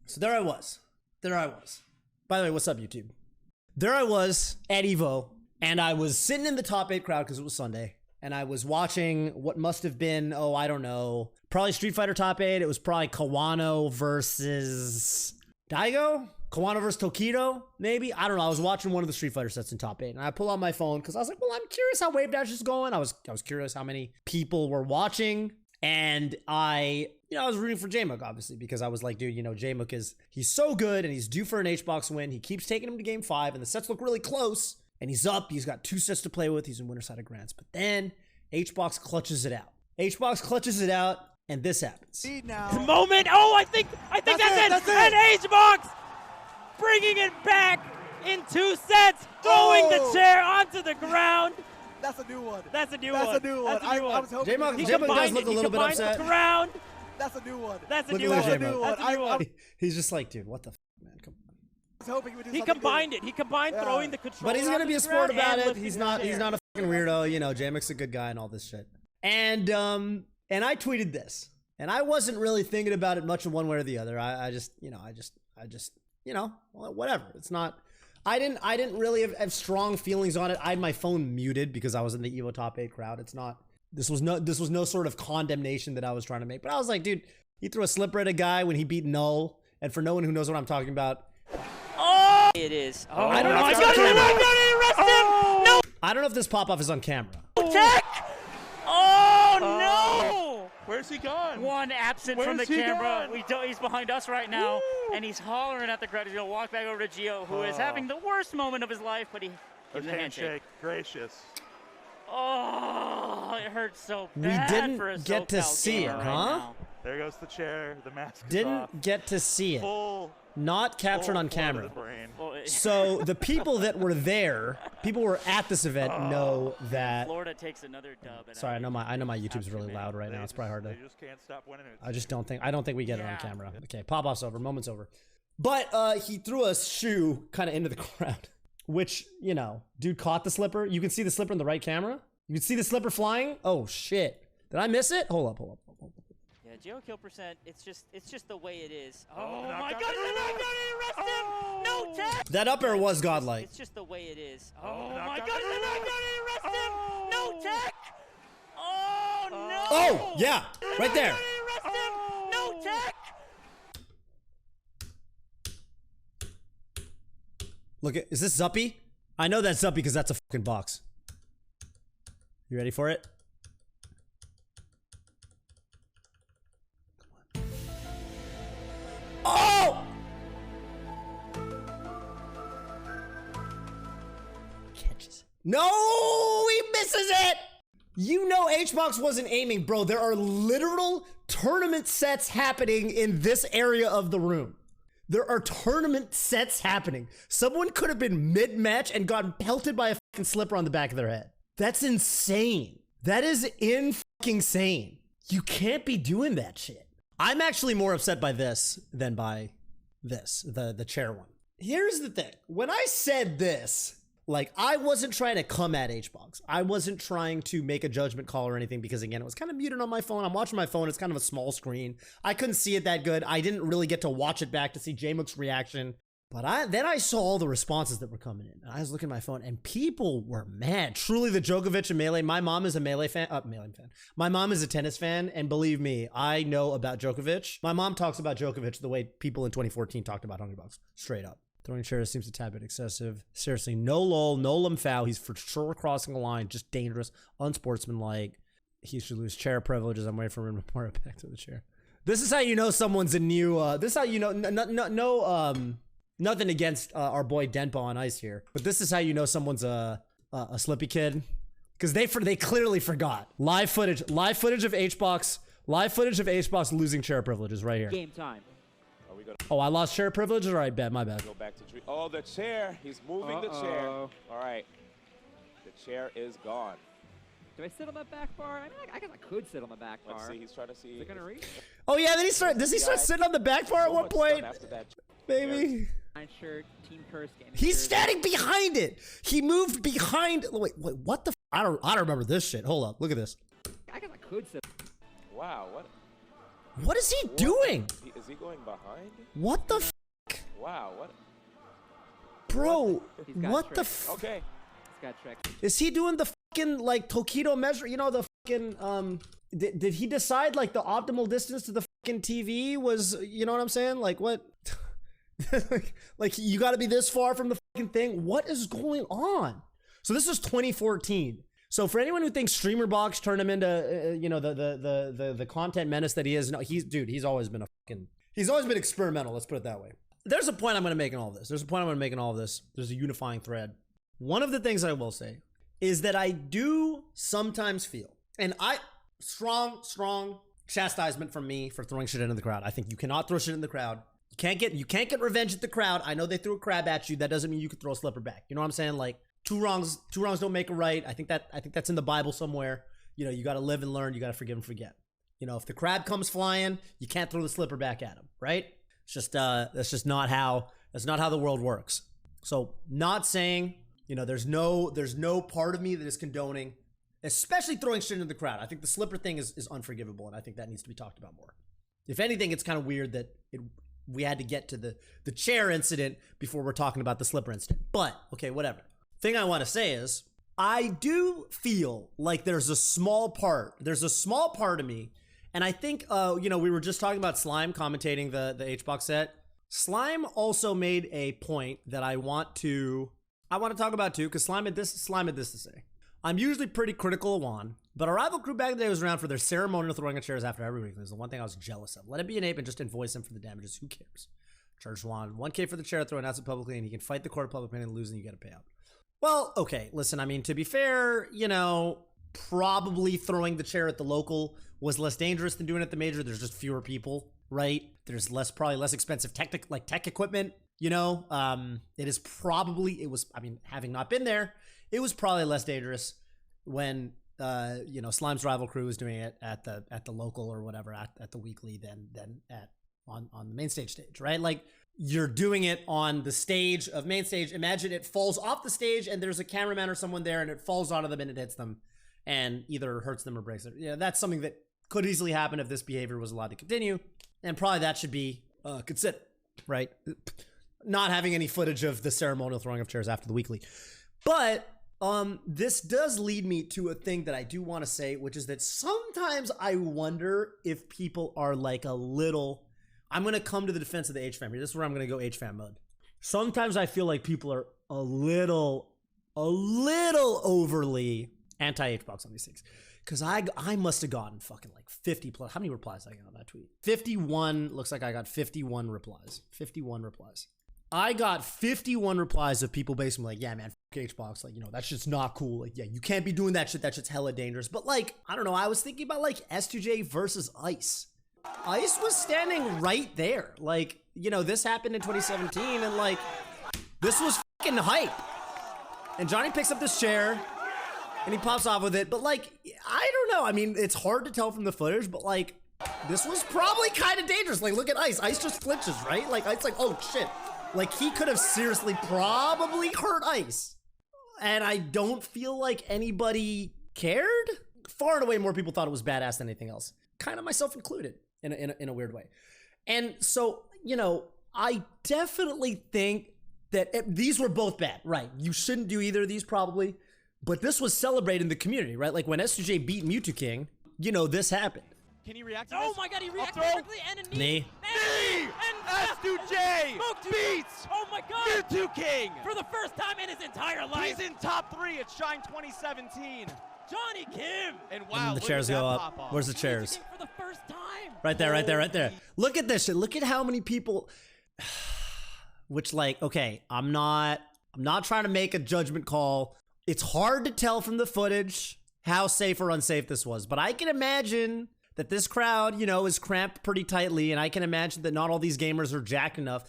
So there I was. By the way, what's up, YouTube? There I was at Evo, and I was sitting in the top 8 crowd because it was Sunday, and I was watching what must have been, oh, I don't know, probably Street Fighter top 8. It was probably Kawano versus Daigo? Kawano versus Tokido, maybe? I don't know. I was watching one of the Street Fighter sets in top 8, and I pull out my phone because I was like, well, I'm curious how Wave Dash is going. I was curious how many people were watching, and I was rooting for J-Mook, obviously, because I was like, dude, J-Mook he's so good, and he's due for an H-Box win. He keeps taking him to game 5, and the sets look really close, and he's up. He's got 2 sets to play with. He's in winner side of Grants, but then H-Box clutches it out. And this happens. The moment. Oh, I think that's it. And H-Box bringing it back in 2 sets, throwing the chair onto the ground. That's a new one. I was hoping J-Mook does look a little bit upset. Ground. That's a new one. That's a new one. He's just like, dude, what the man? Come on. I was hoping he would do He something combined good. it. He combined throwing the controller. But he's gonna be a sport about it. He's not a fucking weirdo. J-Mook's a good guy and all this shit. And I tweeted this, and I wasn't really thinking about it much in one way or the other. I just whatever. It's not. I didn't really have strong feelings on it. I had my phone muted because I was in the Evo top 8 crowd. It's not. This was no sort of condemnation that I was trying to make. But I was like, dude, he threw a slipper at a guy when he beat Null. And for no one who knows what I'm talking about, Oh, it is. Oh, I don't know. my If God! it's on camera. Arrest him! No! I don't know if this pop-off is on camera. Check! Oh no! Where's he gone? One absent from the Where's he camera. gone? He's behind us right now, and he's hollering at the crowd. He's gonna walk back over to Gio, who is having the worst moment of his life, but he gives a handshake. Gracious. Oh, it hurts so We bad didn't for a get to SoCal see it, gamer right huh? now. There goes the chair. The mask is off. Didn't get to see it. Full. Not captured on full blood to camera. the brain. Well, So the people that were there, people who were at this event, know that. Florida takes another dub. And Sorry, I know my YouTube's really loud right now. It's probably hard to. They just can't stop winning it. I don't think we get it on camera. Okay, pop-off's over, moment's over. But he threw a shoe kind of into the crowd, which, dude caught the slipper. You can see the slipper in the right camera. You can see the slipper flying. Oh shit. Did I miss it? Hold up. Yeah, Geo kill percent. It's just the way it is. Oh Oh my my God! God! Arrest him! No tech! That up air was godlike. It's just the way it is. Oh my God! Arrest him! No tech! Oh no! Oh, yeah, right there. Arrest him! No tech! Look, is this Zuppy? I know that's Zuppy because that's a fucking box. You ready for it? Oh! Catches it. No, he misses it. H-Box wasn't aiming, bro. There are literal tournament sets happening in this area of the room. There are tournament sets happening. Someone could have been mid-match and gotten pelted by a fucking slipper on the back of their head. That's insane. That is insane. You can't be doing that shit. I'm actually more upset by this than by this, the chair one. Here's the thing. When I said this, I wasn't trying to come at H-Box. I wasn't trying to make a judgment call or anything because, again, it was kind of muted on my phone. I'm watching my phone. It's kind of a small screen. I couldn't see it that good. I didn't really get to watch it back to see J-Mook's reaction. But then I saw all the responses that were coming in. I was looking at my phone, and people were mad. Truly, the Djokovic and Melee. My mom is a Melee fan. My mom is a tennis fan, and believe me, I know about Djokovic. My mom talks about Djokovic the way people in 2014 talked about Hungrybox. Straight up. Throwing chairs seems a tad bit excessive. Seriously, no lull, no limb foul. He's for sure crossing the line. Just dangerous, unsportsmanlike. He should lose chair privileges. I'm waiting for him to pour it back to the chair. This is how you know someone's a new. This is how you know. Nothing against our boy Denpo on ice here, but this is how you know someone's a slippy kid, because they clearly forgot. Live footage of H-Box losing chair privileges right here. Game time. Oh, I lost chair privileges. All right, bet my bad. Go back to tree. Oh, the chair. He's moving the chair. All right, the chair is gone. Do I sit on the back bar? I mean, I guess I could sit on the back bar. Let's see. He's trying to see. Is it gonna reach? Oh yeah, does he start sitting on the back bar at one point? After that, Maybe. Shirt, Team Curse game. He's standing behind it. He moved behind. Wait, what the? I don't remember this shit. Hold up, look at this. I guess I could sit. wow, what? What is he doing? Is he going behind? What the f? Wow, what? Bro, what the tricks. f? Okay. He's got tricks. Is he doing the fucking like Tokido measure? You know, the fucking did he decide like the optimal distance to the fucking TV was, you know what I'm saying? Like what? like you got to be this far from the fucking thing. What is going on? So this is 2014. So for anyone who thinks Streamerbox turned him into you know, the content menace that he is, no, he's always been experimental. Let's put it that way. There's a point I'm going to make in all of this. There's a unifying thread. One of the things I will say is that I do sometimes feel, and strong chastisement from me for throwing shit into the crowd. I think you cannot throw shit in the crowd. You can't get revenge at the crowd. I know they threw a crab at you. That doesn't mean you can throw a slipper back. You know what I'm saying? Like two wrongs don't make a right. I think that's in the Bible somewhere. You know, you got to live and learn. You got to forgive and forget. You know, if the crab comes flying, you can't throw the slipper back at him, right? It's just that's not how the world works. So not saying, you know, there's no part of me that is condoning, especially throwing shit into the crowd. I think the slipper thing is unforgivable, and I think that needs to be talked about more. If anything, it's kind of weird that we had to get to the chair incident before we're talking about the slipper incident. But okay, whatever. Thing I want to say is I do feel like there's a small part of me. And I think, you know, we were just talking about Slime commentating the HBox set. Slime also made a point that I want to talk about too, because Slime had this to say. I'm usually pretty critical of Juan, but our rival crew back in the day was around for their ceremonial throwing of chairs after every week. There's the one thing I was jealous of. Let it be an ape and just invoice him for the damages. Who cares? Charge Juan $1K for the chair throw, announce it publicly, and he can fight the court of public opinion and lose, and you get a payout. Well, okay, listen, I mean, to be fair, you know, probably throwing the chair at the local was less dangerous than doing it at the major. There's just fewer people, right? There's probably less expensive tech equipment, you know? Having not been there, it was probably less dangerous when, you know, Slime's rival crew was doing it at the local or whatever, at the weekly than on the main stage, right? Like, you're doing it on the stage of main stage. Imagine it falls off the stage and there's a cameraman or someone there and it falls onto them and it hits them and either hurts them or breaks it. Yeah, that's something that could easily happen if this behavior was allowed to continue. And probably that should be considered, right? Not having any footage of the ceremonial throwing of chairs after the weekly. But this does lead me to a thing that I do want to say, which is that sometimes I wonder if people are like a little... I'm going to come to the defense of the H-Fam here. This is where I'm going to go H-Fam mode. Sometimes I feel like people are a little overly anti-H-Box on these things. Because I must have gotten fucking like 50 plus. How many replies did I get on that tweet? 51. Looks like I got 51 replies. 51 replies. I got 51 replies of people basically like, yeah, man, fuck H-Box. Like, you know, that's just not cool. Like, yeah, you can't be doing that shit. That shit's hella dangerous. But like, I don't know. I was thinking about like S2J versus Ice. Ice was standing right there. Like, you know, this happened in 2017 and like, this was fucking hype. And Johnny picks up this chair and he pops off with it. But like, I don't know. I mean, it's hard to tell from the footage, but like, this was probably kind of dangerous. Like, look at Ice. Ice just flinches, right? Like, Ice like, oh shit. Like, he could have seriously probably hurt Ice. And I don't feel like anybody cared. Far and away more people thought it was badass than anything else. Kind of myself included. In a weird way. And so, you know, I definitely think that these were both bad, right? You shouldn't do either of these probably, but this was celebrated in the community, right? Like when S2J beat Mewtwo King, you know, this happened. Can he react to Oh this? my god, he reacted perfectly and a knee. Knee! And S2J beats Oh my god! Mewtwo King! For the first time in his entire life. He's in top 3 at Shine 2017. Johnny Kim! And wow, And the chairs go up. Where's the chairs? For the first time. Right there, right there, right there. Look at this shit. Look at how many people, which like, okay, I'm not trying to make a judgment call. It's hard to tell from the footage how safe or unsafe this was, but I can imagine that this crowd, you know, is cramped pretty tightly, and I can imagine that not all these gamers are jacked enough.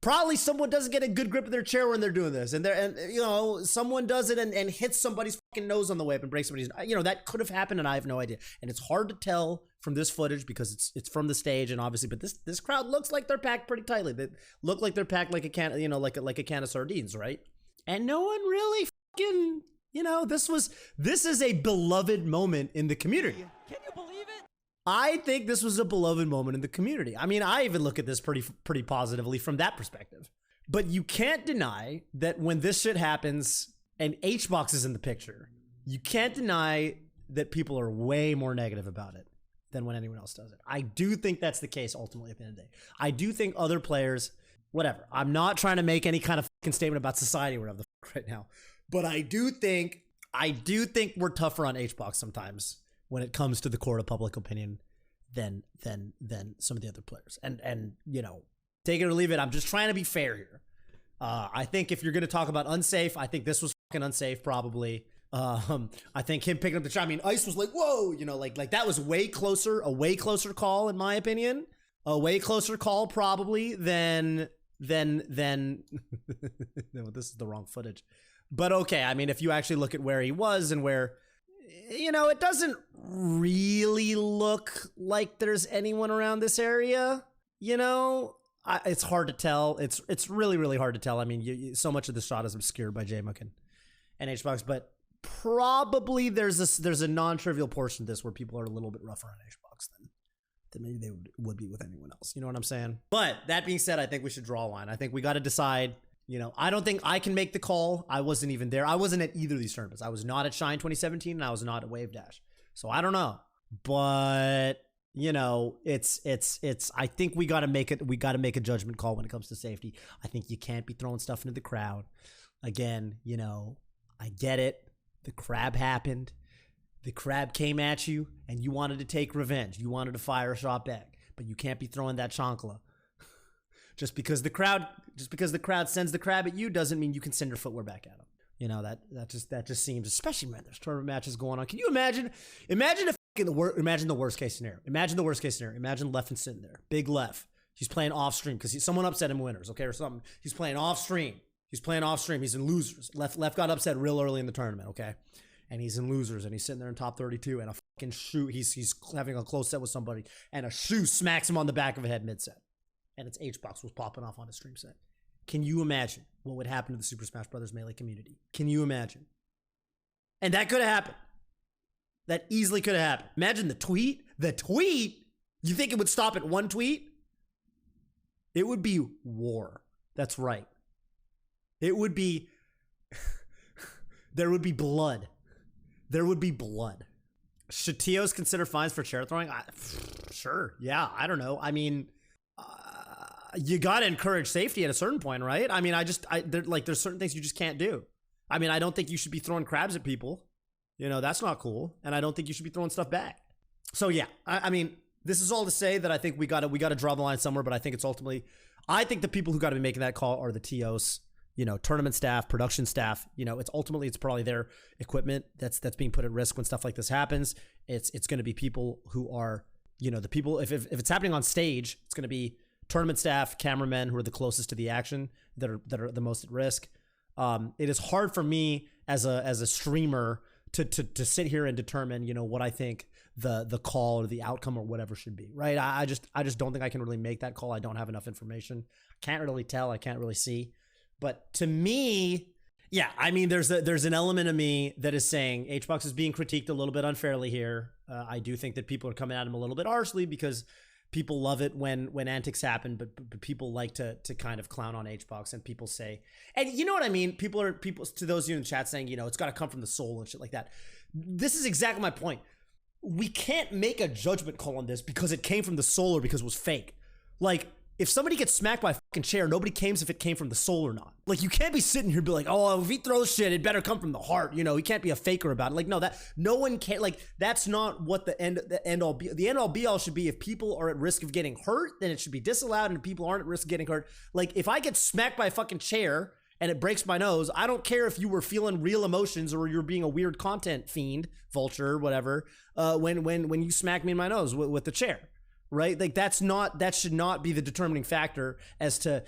Probably someone doesn't get a good grip of their chair when they're doing this, and you know, someone does it and hits somebody's fucking nose on the way up and breaks somebody's, you know, that could have happened and I have no idea. And it's hard to tell from this footage because it's from the stage and obviously, but this crowd looks like they're packed pretty tightly. They look like they're packed like a can, you know, like a can of sardines, right? And no one really fucking, you know, this is a beloved moment in the community. Can you believe it? I think this was a beloved moment in the community. I mean, I even look at this pretty positively from that perspective. But you can't deny that when this shit happens and HBox is in the picture, you can't deny that people are way more negative about it than when anyone else does it. I do think that's the case ultimately at the end of the day. I do think other players, whatever. I'm not trying to make any kind of fucking statement about society or whatever the fuck right now. But I do think we're tougher on HBox sometimes when it comes to the court of public opinion than some of the other players. And you know, take it or leave it. I'm just trying to be fair here. I think if you're going to talk about unsafe, I think this was fucking unsafe probably. I think him picking up the shot, I mean, Ice was like, whoa, you know, like that was a way closer call in my opinion. A way closer call probably than no, this is the wrong footage. But okay, I mean, if you actually look at where he was and where, you know, it doesn't really look like there's anyone around this area, you know? It's hard to tell. It's really, really hard to tell. I mean, so much of the shot is obscured by JMUK and HBox, but probably there's a non-trivial portion of this where people are a little bit rougher on HBox than maybe they would be with anyone else. You know what I'm saying? But that being said, I think we should draw a line. I think we got to decide. You know, I don't think I can make the call. I wasn't even there. I wasn't at either of these tournaments. I was not at Shine 2017 and I was not at Wave Dash. So I don't know. But you know, it's I think we got to make a judgment call when it comes to safety. I think you can't be throwing stuff into the crowd. Again, you know, I get it. The crab happened. The crab came at you and you wanted to take revenge. You wanted to fire a shot back, but you can't be throwing that chancla. Just because the crowd sends the crab at you doesn't mean you can send your footwear back at them. You know, that just seems, especially when there's tournament matches going on. Can you imagine the worst case scenario. Imagine the worst case scenario. Imagine Leffen sitting there. Big Leff. He's playing off stream because someone upset him winners, okay, or something. He's playing off stream. He's in losers. Leff got upset real early in the tournament, okay? And he's in losers and he's sitting there in top 32 and a fucking shoe. He's having a close set with somebody and a shoe smacks him on the back of the head mid-set. And it's HBox was popping off on a stream set. Can you imagine what would happen to the Super Smash Bros. Melee community? Can you imagine? And that could have happened. That easily could have happened. Imagine the tweet. The tweet? You think it would stop at one tweet? It would be war. That's right. It would be... there would be blood. There would be blood. Should TOs consider fines for chair throwing? Sure. Yeah, I don't know. I mean... you got to encourage safety at a certain point, right? I mean, there's certain things you just can't do. I mean, I don't think you should be throwing crabs at people. You know, that's not cool. And I don't think you should be throwing stuff back. So yeah, I mean, this is all to say that I think we got to draw the line somewhere, but I think it's ultimately, I think the people who got to be making that call are the TOs, you know, tournament staff, production staff. You know, it's probably their equipment that's being put at risk when stuff like this happens. It's going to be people who are, you know, the people, if it's happening on stage, it's going to be tournament staff, cameramen who are the closest to the action, that are the most at risk. It is hard for me as a streamer to sit here and determine, you know, what I think the call or the outcome or whatever should be, right? I just don't think I can really make that call. I don't have enough information. I can't really tell. I can't really see. But to me, yeah, I mean, there's an element of me that is saying HBox is being critiqued a little bit unfairly here. I do think that people are coming at him a little bit harshly because people love it when antics happen, but people like to kind of clown on HBox, and people say, and you know what I mean? People to those of you in the chat saying, you know, it's got to come from the soul and shit like that. This is exactly my point. We can't make a judgment call on this because it came from the soul or because it was fake. Like, if somebody gets smacked by a fucking chair, nobody cares if it came from the soul or not. Like, you can't be sitting here and be like, oh, if he throws shit, it better come from the heart. You know, he can't be a faker about it. Like, no, that no one can. Like, that's not what the end all be all should be. If people are at risk of getting hurt, then it should be disallowed. And if people aren't at risk of getting hurt, like, if I get smacked by a fucking chair and it breaks my nose, I don't care if you were feeling real emotions or you're being a weird content fiend, vulture, whatever. When you smack me in my nose with the chair. Right? Like, that should not be the determining factor as to,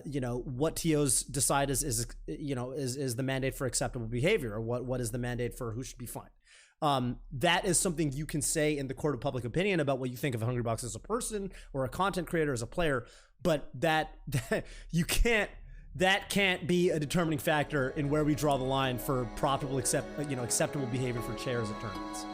you know, what TOs decide is the mandate for acceptable behavior, or what is the mandate for who should be fined. That is something you can say in the court of public opinion about what you think of Hungrybox as a person or a content creator, as a player, but that can't be a determining factor in where we draw the line for acceptable behavior for chairs at tournaments.